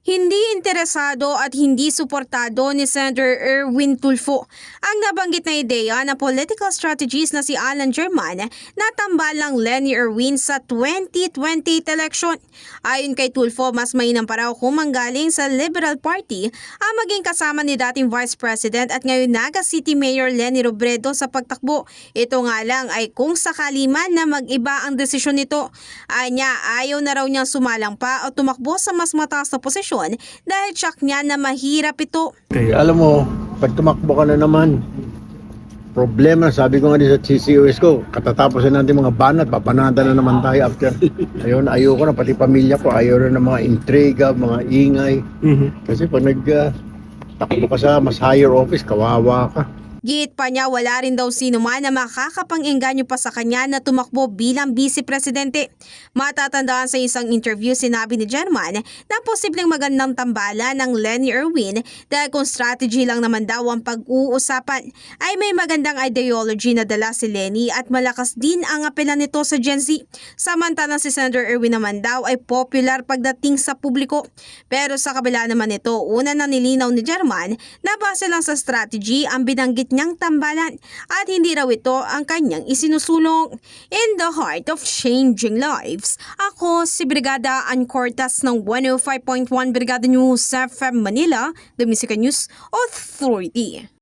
Hindi interesado at hindi suportado ni Senator Erwin Tulfo ang nabanggit na ideya na political strategist na si Alan German na tambalang Leni Erwin sa 2028 election. Ayon kay Tulfo, mas mainam pa raw kung manggaling sa Liberal Party ang maging kasama ni dating Vice President at ngayon Naga City Mayor Leni Robredo sa pagtakbo. Ito nga lang ay kung sakali man na mag-iba ang desisyon nito. Anya, ayaw na raw niyang sumalang pa o tumakbo sa mas mataas na posisyon dahil tsak niya na mahirap ito. Alam mo, pag tumakbo ka na naman, problema, sabi ko nga din sa CCOS ko, katatapusin natin mga banat, papanada na naman tayo after. Ayun, ayoko na, pati pamilya ko, ayaw na ng mga intriga, mga ingay. Kasi pag takbo ka sa mas higher office, kawawa ka. Giit pa niya wala rin daw sino man na makakapang-engganyo pa sa kanya na tumakbo bilang vice-presidente. Matatandaan sa isang interview sinabi ni German na posibleng magandang tambala ng Leni Erwin dahil kung strategy lang naman daw ang pag-uusapan ay may magandang ideology na dala si Leni at malakas din ang apela nito sa Gen Z. Samantalang si Senator Erwin naman daw ay popular pagdating sa publiko. Pero sa kabila naman ito, una na nilinaw ni German na base lang sa strategy ang binanggit niyang tambalan at hindi raw ito ang kanyang isinusulong. In the heart of changing lives, ako si Brigada Ann Cortas ng 105.1 Brigada News FM Manila, The Music News Authority.